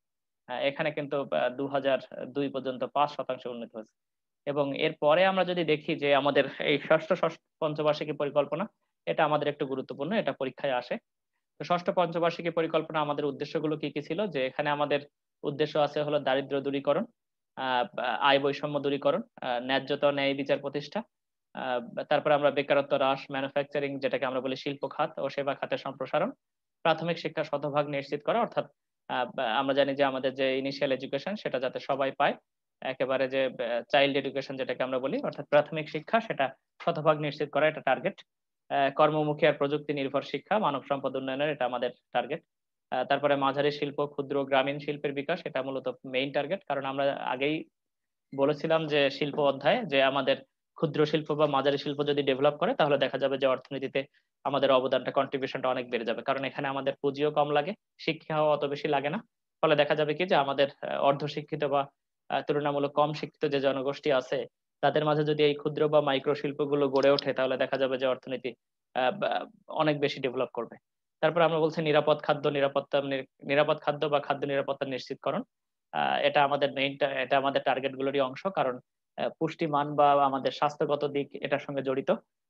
A: এখানে কিন্তু 2002 পর্যন্ত 5% উন্নীত হয়েছে। এবং এরপরে আমরা যদি দেখি যে আমাদের এই ষষ্ঠ ষষ্ঠ পঞ্চবার্ষিকী পরিকল্পনা, এটা আমাদের একটু গুরুত্বপূর্ণ, এটা পরীক্ষায় আসে। তো ষষ্ঠ পঞ্চবার্ষিকী পরিকল্পনা আমাদের উদ্দেশ্যগুলো কি কি ছিল, যে এখানে আমাদের উদ্দেশ্য আছে হলো দারিদ্র্য দূরীকরণ, আয় বৈষম্য দূরীকরণ, ন্যায্যতা ও ন্যায় বিচার প্রতিষ্ঠা, আহ, তারপরে আমরা বেকারত্ব হ্রাস, ম্যানুফ্যাকচারিং যেটাকে আমরা বলি শিল্প খাত ও সেবা খাতের সম্প্রসারণ, প্রাথমিক শিক্ষা শতভাগ নিশ্চিত করা, অর্থাৎ আমরা জানি যে আমাদের যে ইনিশিয়াল এডুকেশন সেটা যাতে সবাই পায়, একেবারে যে চাইল্ড এডুকেশন যেটাকে আমরা বলি, অর্থাৎ প্রাথমিক শিক্ষা সেটা শতভাগ নিশ্চিত করা, এটা টার্গেট। কর্মমুখী আর প্রযুক্তি নির্ভর শিক্ষা, মানব সম্পদ উন্নয়নের, এটা আমাদের টার্গেট। তারপরে মাঝারি শিল্প, ক্ষুদ্র গ্রামীণ শিল্পের বিকাশ, এটা মূলত মেইন টার্গেট, কারণ আমরা আগেই বলেছিলাম যে শিল্প অধ্যায়ে যে আমাদের ক্ষুদ্র শিল্প বা মাঝারি শিল্প যদি ডেভেলপ করে তাহলে দেখা যাবে যে অর্থনীতিতে আমাদের অবদানটা, কন্ট্রিবিউশনটা অনেক বেড়ে যাবে, কারণ এখানে আমাদের পুঁজিও কম লাগে, শিক্ষাও অত বেশি লাগে না। ফলে দেখা যাবে কি যে আমাদের অর্ধশিক্ষিত বা তুলনামূলক কম শিক্ষিত যে জনগোষ্ঠী আছে তাদের মাঝে যদি এই ক্ষুদ্র বা মাইক্রো শিল্পগুলো গড়ে ওঠে তাহলে দেখা যাবে যে অর্থনীতি অনেক বেশি ডেভেলপ করবে। তারপর আমরা বলছি নিরাপদ খাদ্য নিরাপত্তা, নিরাপদ খাদ্য বা খাদ্য নিরাপত্তা নিশ্চিতকরণ, এটা আমাদের এটা আমাদের টার্গেট গুলোরই অংশ, কারণ পুষ্টিমান বা আমাদের স্বাস্থ্যগত দিক এটার সঙ্গে জড়িত।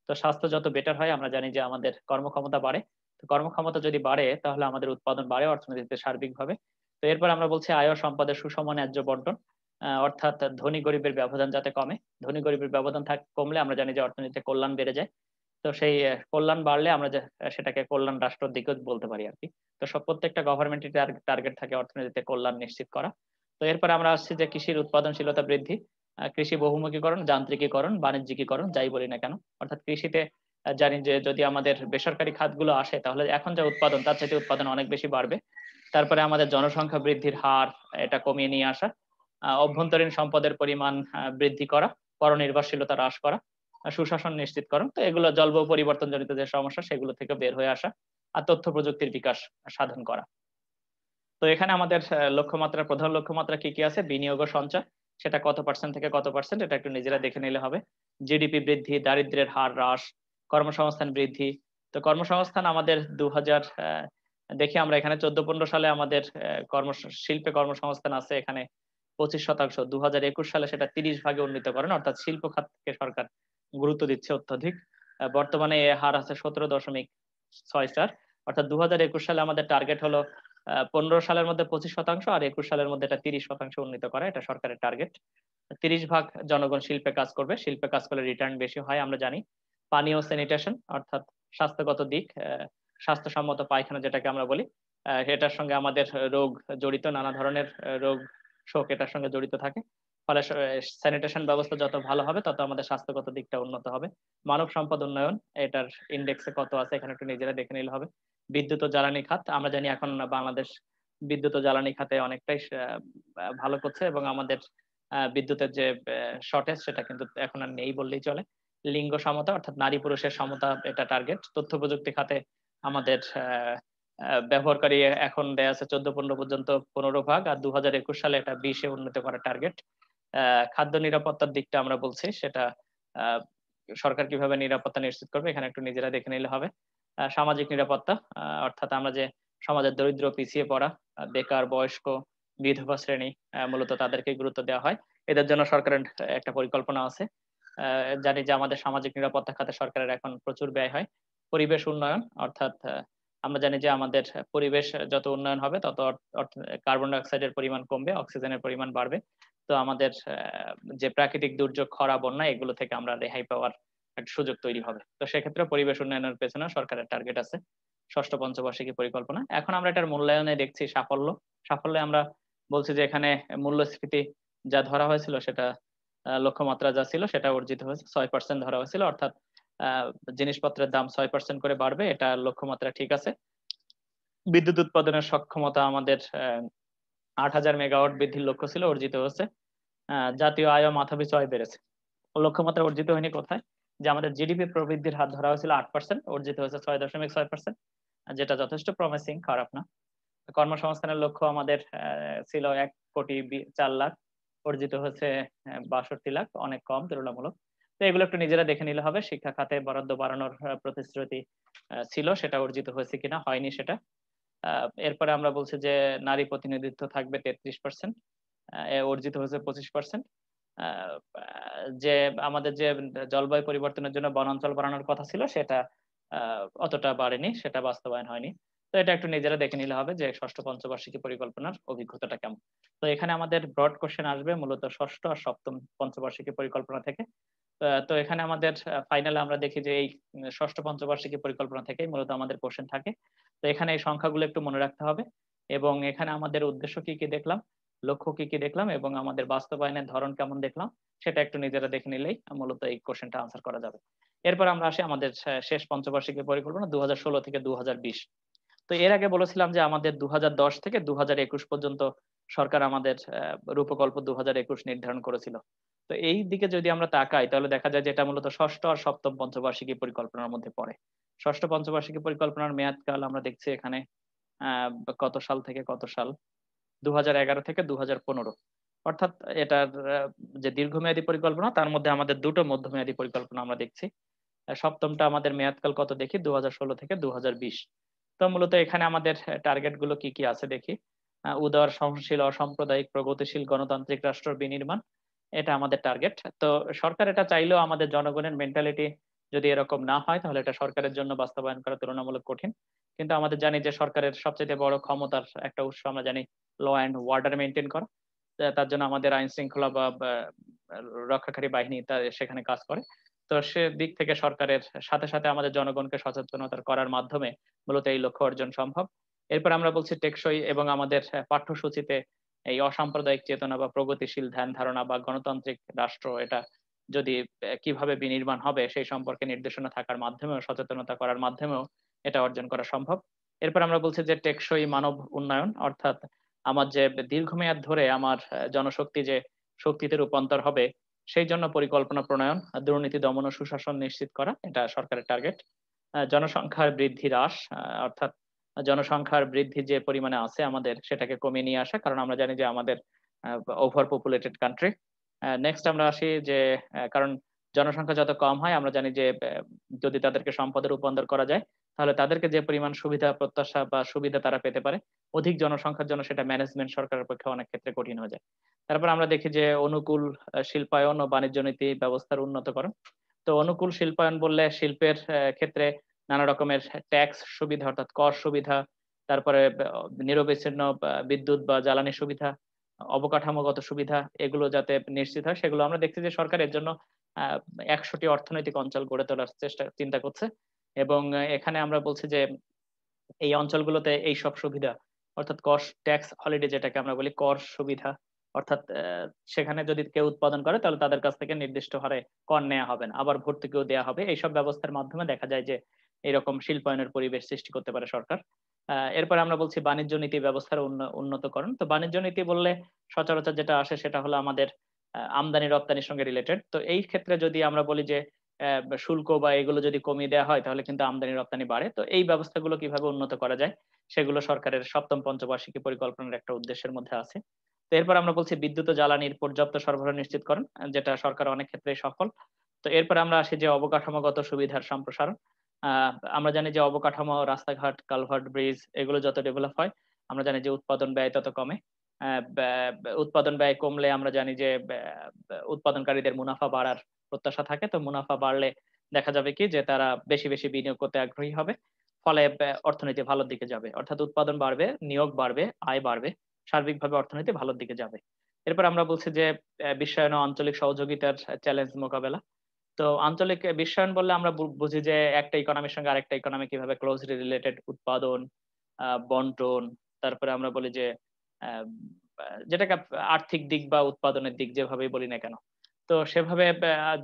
A: তো স্বাস্থ্য যত বেটার হয় আমরা জানি যে আমাদের কর্মক্ষমতা বাড়ে, তো কর্মক্ষমতা যদি বাড়ে তাহলে আমাদের উৎপাদন বাড়ে অর্থনীতিতে সার্বিকভাবে। তো এরপর আমরা বলছি আয় ও সম্পদের সুষম ন্যায্য বন্টন, অর্থাৎ ধনী গরিবের ব্যবধান যাতে কমে, ধনী গরিবের ব্যবধান কমলে আমরা জানি যে অর্থনীতিতে কল্যাণ বেড়ে যায়। তো সেই কল্যাণ বাড়লে আমরা সেটাকে কল্যাণ রাষ্ট্রের দিকেও বলতে পারি আর কি। তো সব প্রত্যেকটা গভর্নমেন্টের টার্গেট থাকে অর্থনীতিতে কল্যাণ নিশ্চিত করা। তো এরপরে আমরা আসছি যে কৃষির উৎপাদনশীলতা বৃদ্ধি, কৃষি বহুমুখীকরণ, যান্ত্রিকীকরণ, বাণিজ্যিকীকরণ, যাই বলি না কেন, অর্থাৎ কৃষিতে জানি যে যদি আমাদের বেসরকারি খাতগুলো আসে তাহলে এখন যা উৎপাদন তার চাইতে উৎপাদন অনেক বেশি বাড়বে। তারপরে আমাদের জনসংখ্যা বৃদ্ধির হার এটা কমিয়ে নিয়ে আসা, অভ্যন্তরীণ সম্পদের পরিমাণ বৃদ্ধি করা, পরনির্ভরশীলতা হ্রাস করা, সুশাসন নিশ্চিতকরণ, তো এগুলো জলবায়ু পরিবর্তন জনিত যে সমস্যা সেগুলো থেকে বের হয়ে আসা, আর তথ্য প্রযুক্তির বিকাশ সাধন করা। তো এখানে আমাদের লক্ষ্যমাত্রা, প্রধান লক্ষ্যমাত্রা কি কি আছে, বিনিয়োগ ও সঞ্চয়, সেটা কত পার্সেন্ট থেকে কত পার্সেন্ট এটা একটু নিজেরা দেখে নিলে হবে। জিডিপি বৃদ্ধি, দারিদ্র্যের হার হ্রাস, কর্মসংস্থান বৃদ্ধি। তো কর্মসংস্থান আমাদের 2000 দেখি আমরা এখানে 14-15 সালে আমাদের শিল্পে কর্মসংস্থান আছে এখানে 25%, 2021 সালে সেটা 30 ভাগে উন্নীত করেন, অর্থাৎ শিল্প খাতকে সরকার গুরুত্ব দিচ্ছে অত্যধিক। বর্তমানে এ হার আছে 17.6, অর্থাৎ 2021 সালে আমাদের টার্গেট হলো 15 সালের মধ্যে 25% আর 21 সালের মধ্যে এটা 30% উন্নীত করা, এটা সরকারের টার্গেট। 30 ভাগ জনগণ শিল্পে কাজ করবে, শিল্পে কাজ করলে রিটার্ন বেশি হয় আমরা জানি। পানি ও স্যানিটেশন, অর্থাৎ স্বাস্থ্যগত দিক, স্বাস্থ্যসম্মত পায়খানা যেটাকে আমরা বলি, এটার সঙ্গে আমাদের রোগ জড়িত, নানা ধরনের রোগ শোক এটার সঙ্গে জড়িত থাকে। ফলে স্যানিটেশন ব্যবস্থা যত ভালো হবে তত আমাদের স্বাস্থ্যগত দিকটা উন্নত হবে। মানব সম্পদ উন্নয়ন, এটার ইন্ডেক্সে কত আছে এখানে একটু নিজেরা দেখে নিলে হবে। বিদ্যুৎ ও জ্বালানি খাত, আমরা জানি এখন বাংলাদেশ বিদ্যুৎ ও জ্বালানি খাতে অনেকটাই ভালো করছে, এবং আমাদের বিদ্যুতের যে শর্টেজ সেটা কিন্তু এখন আর নেই বললেই চলে। লিঙ্গ সমতা, অর্থাৎ নারী পুরুষের সমতা, এটা টার্গেট। তথ্য প্রযুক্তি খাতে আমাদের ব্যবহারকারী এখন দেয়া আছে 14-15 পর্যন্ত 15 ভাগ, আর 2021 সালে এটা 20-এ উন্নীত করার টার্গেট। খাদ্য নিরাপত্তার দিকটা আমরা বলছি সেটা আহ, সরকার কিভাবে নিরাপত্তা নিশ্চিত করবে এখানে একটু নিজেরা দেখে নিলে হবে। সামাজিক নিরাপত্তা, অর্থাৎ আমরা যে সমাজের দরিদ্র, পিছিয়ে পড়া, বেকার, বয়স্ক, বিধবা শ্রেণী, মূলত তাদেরকে গুরুত্ব দেওয়া হয়, এদের জন্য সরকারের একটা পরিকল্পনা আছে। জানি যে আমাদের সামাজিক নিরাপত্তা খাতে সরকারের এখন প্রচুর ব্যয় হয়। পরিবেশ উন্নয়ন, অর্থাৎ আমরা জানি যে আমাদের পরিবেশ যত উন্নয়ন হবে তত কার্বন ডাই অক্সাইডের পরিমাণ কমবে, অক্সিজেনের পরিমাণ বাড়বে। তো আমাদের যে প্রাকৃতিক দুর্যোগ, খরা, বন্যা, এগুলো থেকে আমরা রেহাই পাওয়ার একটা সুযোগ তৈরি হবে। তো সেক্ষেত্রে পরিবেশ উন্নয়নের পেছনে সরকারের টার্গেট আছে ষষ্ঠ পঞ্চবার্ষিকী পরিকল্পনা। এখন আমরা এটার মূল্যায়নে দেখছি সাফল্য। সাফল্যে আমরা বলছি যে এখানে মূল্যস্ফীতি যা ধরা হয়েছিল সেটা লক্ষ্যমাত্রা যা ছিল সেটা অর্জিত হয়েছে, 6% ধরা হয়েছিল, অর্থাৎ আহ, জিনিসপত্রের দাম 6% করে বাড়বে, এটা লক্ষ্যমাত্রা ঠিক আছে। বিদ্যুৎ উৎপাদনের সক্ষমতা আমাদের 8,000 মেগাওয়াট বৃদ্ধির লক্ষ্য ছিল, অর্জিত হচ্ছে। জাতীয় আয় ও মাথাপিছু আয় বেড়েছে। লক্ষ্যমাত্রা অর্জিত হয়নি কোথায়? যে আমাদের জিডিপি প্রবৃদ্ধির হার ধরা হয়েছিল 8%, অর্জিত হয়েছে 6.6%, যেটা যথেষ্ট প্রমিসিং, খারাপ না। কর্মসংস্থানের লক্ষ্য আমাদের ছিল 1,04,00,000, অর্জিত হচ্ছে 62 লাখ, অনেক কম তুলনামূলক। তো এগুলো একটু নিজেরা দেখে নিলে হবে। শিক্ষা খাতে বরাদ্দ বাড়ানোর প্রতিশ্রুতি ছিল, সেটা অর্জিত হয়েছে কিনা, হয়নি সেটা। এরপরে আমরা বলছি যে নারী প্রতিনিধিত্ব থাকবে 33%, অর্জিত হয়েছে 25%। যে আমাদের যে জলবায়ু পরিবর্তনের জন্য বনাঞ্চল বাড়ানোর কথা ছিল, সেটা অতটা বাড়েনি, সেটা বাস্তবায়ন হয়নি। তো এটা একটু নিজেরা দেখে নিলে হবে যে ষষ্ঠ পঞ্চবার্ষিকী পরিকল্পনার অভিজ্ঞতাটা কেমন। তো এখানে আমাদের ব্রড কোশ্চেন আসবে মূলত ষষ্ঠ আর সপ্তম পঞ্চবার্ষিকী পরিকল্পনা থেকে। তো এখানে আমাদের ফাইনালে আমরা দেখি যে এই ষষ্ঠ পঞ্চবার্ষিকী পরিকল্পনা থেকেই মূলত আমাদের কোশ্চেন থাকে। তো এখানে এই সংখ্যাগুলো একটু মনে রাখতে হবে, এবং এখানে আমাদের উদ্দেশ্য কি কি দেখলাম, লক্ষ্য কি কি দেখলাম, এবং আমাদের বাস্তবায়নের ধরন কেমন দেখলাম, সেটা একটু নিজেরা দেখে নিলেই মূলত এই কোশ্চেনটা আনসার করা যাবে। এরপর আমরা আসি আমাদের শেষ পঞ্চবার্ষিকী পরিকল্পনা 2016 থেকে 2020। তো এর আগে বলেছিলাম যে আমাদের 2010 থেকে 2021 পর্যন্ত সরকার আমাদের রূপকল্প 2021 নির্ধারণ করেছিল। তো এই দিকে যদি আমরা তাকাই তাহলে দেখা যায় যে এটা মূলত ষষ্ঠ আর সপ্তম পঞ্চবার্ষিকী পরিকল্পনার মধ্যে পড়ে। ষষ্ঠ পঞ্চবার্ষিকী পরিকল্পনার মেয়াদকাল আমরা দেখছি এখানে আহ কত সাল থেকে কত সাল, 2011 থেকে 2015। অর্থাৎ এটার যে দীর্ঘমেয়াদী পরিকল্পনা, তার মধ্যে আমাদের দুটো মধ্যমেয়াদী পরিকল্পনা আমরা দেখছি। সপ্তমটা আমাদের মেয়াদকাল কত দেখি, 2016 থেকে 2020। তো মূলত এখানে আমাদের টার্গেট গুলো কি কি আছে দেখি। উদার, সহনশীল, অসাম্প্রদায়িক, প্রগতিশীল গণতান্ত্রিক রাষ্ট্র বিনির্মাণ, এটা আমাদের টার্গেট। তো সরকার এটা চাইলেও আমাদের জনগণের মেন্টালিটি যদি এরকম না হয় তাহলে এটা সরকারের জন্য বাস্তবায়ন করা তুলনামূলক কঠিন। কিন্তু আমাদের জানি যে সরকারের সবচেয়ে বড় ক্ষমতার একটা উৎস আমরা জানি ল অ্যান্ড অর্ডার মেনটেন করা। তার জন্য আমাদের আইন শৃঙ্খলা বা রক্ষাকারী বাহিনী তা সেখানে কাজ করে। তো সে দিক থেকে সরকারের সাথে সাথে আমাদের জনগণকে সচেতনতা করার মাধ্যমে মূলত এই লক্ষ্য অর্জন সম্ভব। এরপর আমরা বলছি টেকসই, এবং আমাদের পাঠ্যসূচিতে এই অসাম্প্রদায়িক চেতনা বা প্রগতিশীল ধ্যান ধারণা বা গণতান্ত্রিক রাষ্ট্র, এটা যদি কিভাবে বিনির্মাণ হবে সেই সম্পর্কে নির্দেশনা থাকার মাধ্যমেও, সচেতনতা করার মাধ্যমেও এটা অর্জন করা সম্ভব। এরপর আমরা বলছি যে টেকসই মানব উন্নয়ন, অর্থাৎ আমার যে দীর্ঘমেয়াদ ধরে আমার জনশক্তি যে শক্তিতে রূপান্তর হবে, সেই জন্য পরিকল্পনা প্রণয়ন, দুর্নীতি দমন ও সুশাসন নিশ্চিত করা, এটা সরকারের টার্গেট। জনসংখ্যার বৃদ্ধি হ্রাস, অর্থাৎ জনসংখ্যার বৃদ্ধি যে পরিমাণে আছে আমাদের সেটাকে কমিয়ে নিয়ে আসা, কারণ আমরা জানি যে আমাদের ওভার পপুলেটেড কান্ট্রি। নেক্সট আমরা আসি যে কারণ জনসংখ্যা যত কম হয় আমরা জানি যে যদি তাদেরকে সম্পদে রূপান্তর করা যায় তাহলে তাদেরকে যে পরিমাণ সুবিধা প্রত্যাশা বা সুবিধা তারা পেতে পারে, অধিক জনসংখ্যার জন্য সেটা ম্যানেজমেন্ট সরকারের পক্ষে অনেক ক্ষেত্রে কঠিন হয়ে যায়। তারপর আমরা দেখি যে অনুকূল শিল্পায়ন ও বাণিজ্য নীতি ব্যবস্থার উন্নতকরণ। তো অনুকূল শিল্পায়ন বললে শিল্পের ক্ষেত্রে নানা রকমের ট্যাক্স সুবিধা, অর্থাৎ কর সুবিধা, তারপরে নিরবিচ্ছিন্ন বিদ্যুৎ বা জ্বালানি সুবিধা, অবকাঠামোগত সুবিধা, এগুলো যাতে নিশ্চিত হয় সেগুলো আমরা দেখছি যে সরকার এর জন্য 100টি অর্থনৈতিক অঞ্চল গড়ে তোলার চিন্তা করছে। এবং এখানে আমরা বলছি যে এই অঞ্চলগুলোতে এই সব সুবিধা, অর্থাৎ কর, ট্যাক্স হলিডে যেটাকে আমরা বলি, কর সুবিধা, অর্থাৎ সেখানে যদি কেউ উৎপাদন করে তাহলে তাদের কাছ থেকে নির্দিষ্ট হারে কর নেওয়া হবে না, আবার ভর্তুকিও দেওয়া হবে। এইসব ব্যবস্থার মাধ্যমে দেখা যায় যে এরকম শিল্পায়নের পরিবেশ সৃষ্টি করতে পারে সরকার। এরপর আমরা বলছি বাণিজ্য নীতি ব্যবস্থার উন্নতকরণ। তো বাণিজ্য নীতি বললে সচরাচর যেটা আসে সেটা হলো আমাদের আমদানি রপ্তানির সঙ্গে রিলেটেড। তো এই ক্ষেত্রে যদি আমরা বলি যে শুল্ক বা এগুলো যদি কমিয়ে দেওয়া হয় তাহলে কিন্তু আমদানি রপ্তানি বাড়ে। তো এই ব্যবস্থাগুলো কিভাবে উন্নত করা যায় সেগুলো সরকারের সপ্তম পঞ্চবার্ষিকী পরিকল্পনার একটা উদ্দেশ্যের মধ্যে আছে। তো এরপর আমরা বলছি বিদ্যুৎ ও জ্বালানির পর্যাপ্ত সরবরাহ নিশ্চিতকরণ, যেটা সরকার অনেক ক্ষেত্রেই সফল। তো এরপর আমরা আসি যে অবকাঠামোগত সুবিধার সম্প্রসারণ। আমরা জানি যে অবকাঠামো, রাস্তাঘাট, কালভার্ট, ব্রিজ, এগুলো যত ডেভেলপ হয় আমরা জানি যে উৎপাদন ব্যয় তত কমে। উৎপাদন ব্যয় কমলে আমরা জানি যে উৎপাদনকারীদের মুনাফা বাড়ার প্রত্যাশা থাকে। তো মুনাফা বাড়লে দেখা যাবে কি যে তারা বেশি বেশি বিনিয়োগ করতে আগ্রহী হবে, ফলে অর্থনীতি ভালোর দিকে যাবে, অর্থাৎ উৎপাদন বাড়বে, নিয়োগ বাড়বে, আয় বাড়বে, সার্বিকভাবে অর্থনীতি ভালোর দিকে যাবে। এরপর আমরা বলছি যে বিশ্বায়ন ও আঞ্চলিক সহযোগিতার চ্যালেঞ্জ মোকাবেলা। তো আঞ্চলিক বিশ্বায়ন বললে আমরা বুঝি যে একটা ইকোনমির সঙ্গে আরেকটা ইকোনমি কিভাবে ক্লোজলি রিলেটেড, উৎপাদন, বন্টন, তারপরে আমরা বলি যে আহ, যেটাকে আর্থিক দিক বা উৎপাদনের দিক যেভাবেই বলি না কেন, তো সেভাবে আজ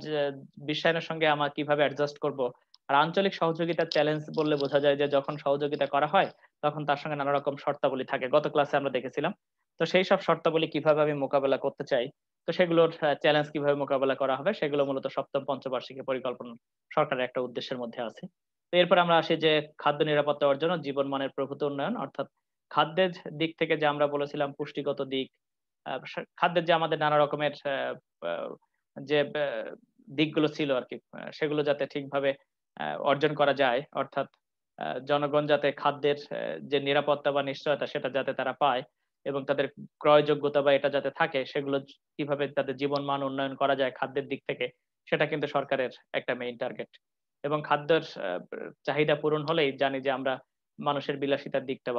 A: বিশ্বায়নের সঙ্গে আমার কিভাবে অ্যাডজাস্ট করব? আর আঞ্চলিক সহযোগিতার চ্যালেঞ্জ বললে বোঝা যায় যে যখন সহযোগিতা করা হয়, তখন তার সঙ্গে নানা রকম শর্তাবলী থাকে। গত ক্লাসে আমরা দেখেছিলাম। তো সেই সব শর্তাবলী কিভাবে আমি মোকাবেলা করতে চাই, তো সেগুলোর চ্যালেঞ্জ কিভাবে মোকাবেলা করা হবে, সেগুলো মূলত ৭ম পঞ্চবার্ষিকী পরিকল্পনা সরকারের একটা উদ্দেশ্যের মধ্যে আছে। তো এরপর আমরা আসি যে খাদ্য নিরাপত্তা অর্জন ও জীবনমানের প্রভূত উন্নয়ন, অর্থাৎ খাদ্যের দিক থেকে যে আমরা বলেছিলাম পুষ্টিগত দিক, খাদ্যের যে আমাদের নানা রকমের আ যে দিকগুলো ছিল আরকি, সেগুলো যাতে ঠিকভাবে অর্জন করা যায়। অর্থাৎ জনগণ যাতে খাদ্যের যে নিরাপত্তা বা নিশ্চয়তা সেটা যাতে তারা পায় এবং তাদের ক্রয়যোগ্যতা বা এটা যাতে থাকে, সেগুলো কিভাবে তাদের জীবনমান উন্নয়ন করা যায় খাদ্যের দিক থেকে, সেটা কিন্তু সরকারের একটা মেইন টার্গেট। এবং খাদ্যের চাহিদা পূরণ হলেই জানি যে আমরা মানুষের বিলাসিতার দিকটা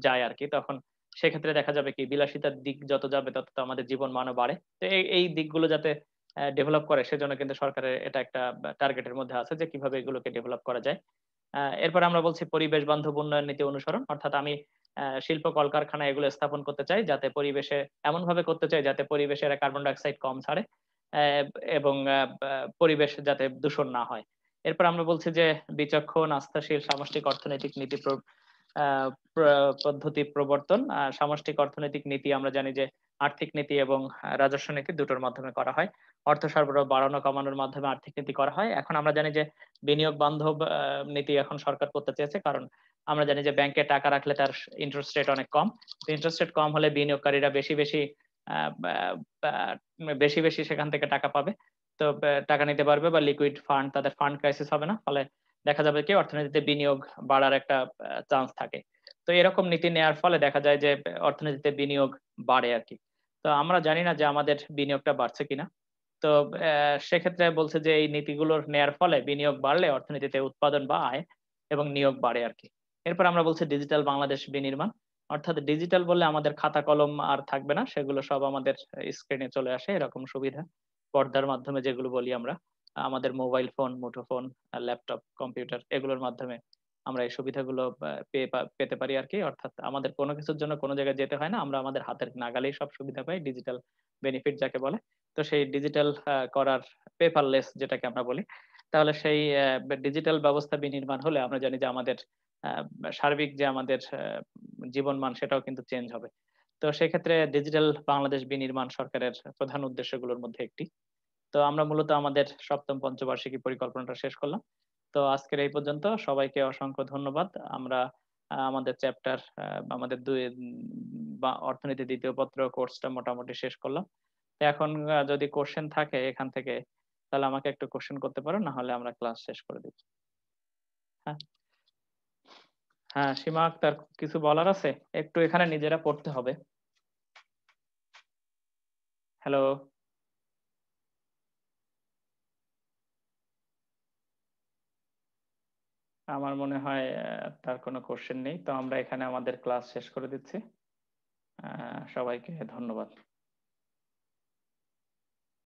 A: যায় আরকি। তখন সেক্ষেত্রে দেখা যাবে কি বিলাসিতার দিক যত যাবে তত তো আমাদের জীবনমানও বাড়ে। তো এই দিকগুলো যাতে ডেভেলপ করে সেজন্য কিন্তু সরকারের এটা একটা টার্গেটের মধ্যে আছে যে কিভাবে এগুলোকে ডেভেলপ করা যায়। এরপরে আমরা বলছি পরিবেশ বান্ধব উন্নয়ন নীতি অনুসরণ। অর্থাৎ আমি শিল্প কলকারখানা এগুলো স্থাপন করতে চাই যাতে পরিবেশে এমনভাবে করতে চাই যাতে পরিবেশে এরা কার্বন ডাই অক্সাইড কম ছাড়ে এবং বা পরিবেশ যাতে দূষণ না হয়। এরপর আমরা বলছি যে বিচক্ষণ, আস্থাশীল সামষ্টিক অর্থনৈতিক নীতি আ প্র পদ্ধতি প্রবর্তন। সামষ্টিক অর্থনৈতিক নীতি আমরা জানি যে আর্থিক নীতি এবং রাজস্ব নীতি দুটোর মাধ্যমে করা হয়। অর্থ সরবরাহ বাড়ানো কমানোর মাধ্যমে আর্থিক নীতি করা হয়। এখন আমরা জানি যে বিনিয়োগ বান্ধব নীতি এখন সরকার করতে চেয়েছে। কারণ আমরা জানি যে ব্যাংকে টাকা রাখলে তার ইন্টারেস্ট রেট অনেক কম। তো ইন্টারেস্ট রেট কম হলে বিনিয়োগকারীরা বেশি আ বা বা বেশি সেখান থেকে টাকা পাবে। তো টাকা নিতে পারবে বা লিকুইড ফান্ড তাদের ফান্ড ক্রাইসিস হবে না। ফলে দেখা যাবে কি অর্থনীতিতে বিনিয়োগ বাড়ার একটা চান্স থাকে। তো এরকম নীতি নেয়ার ফলে দেখা যায় যে অর্থনীতিতে বিনিয়োগ বাড়ে আরকি। তো আমরা জানি না যে আমাদের বিনিয়োগটা বাড়ছে কিনা। তো সেক্ষেত্রে বলছে যে এই নীতিগুলোর নেয়ার ফলে বিনিয়োগ বাড়লে অর্থনীতিতে উৎপাদন বা আয় এবং নিয়োগ বাড়ে আরকি। এরপর আমরা বলছি ডিজিটাল বাংলাদেশ বিনির্মাণ। অর্থাৎ ডিজিটাল বললে আমাদের খাতা কলম আর থাকবে না। সেগুলো সব আমাদের স্ক্রিনে চলে আসে এরকম সুবিধা। পর্দার মাধ্যমে যেগুলো বলি আমরা। আমাদের মোবাইল ফোন, মুঠোফোন, ল্যাপটপ, কম্পিউটার এগুলোর মাধ্যমে আমরা এই সুবিধাগুলো পেতে পারি আরকি। অর্থাৎ আমাদের কোনো কিছুর জন্য কোনো জায়গায় যেতে হয় না। আমরা আমাদের হাতের নাগালেই সব সুবিধা পাই। ডিজিটাল বেনিফিট যাকে বলে। তো সেই ডিজিটাল করার পেপারলেস যেটাকে আমরা বলি। তাহলে সেই ডিজিটাল ব্যবস্থা বিনির্মাণ হলে আমরা জানি যে আমাদের আ সার্বিক যে আমাদের জীবনমান সেটাও কিন্তু চেঞ্জ হবে। তো সেক্ষেত্রে ডিজিটাল বাংলাদেশ বিনির্মাণ সরকারের প্রধান উদ্দেশ্যগুলোর মধ্যে একটি। তো আমরা মূলত আমাদের ৭ম পঞ্চবার্ষিকী পরিকল্পনাটা শেষ করলাম। তো আজকের এই পর্যন্ত। সবাইকে অসংখ্য ধন্যবাদ। আমরা আমাদের চ্যাপ্টার আমাদের ২ বা অর্থনীতি ২য় পত্র কোর্সটা মোটামুটি শেষ করলাম। তো এখন যদি কোয়েশ্চেন থাকে এখান থেকে তাহলে আমাকে একটু কোয়েশ্চেন করতে পারো। না হলে আমরা ক্লাস শেষ করে দিব। হ্যাঁ? হ্যাঁ, সীমা আক্তার কিছু বলার আছে? একটু এখানে নিজেরা পড়তে হবে। হ্যালো? আমার মনে হয় তার কোনো কোয়েশ্চেন নেই। তো আমরা এখানে আমাদের ক্লাস শেষ করে দিচ্ছি। সবাইকে ধন্যবাদ।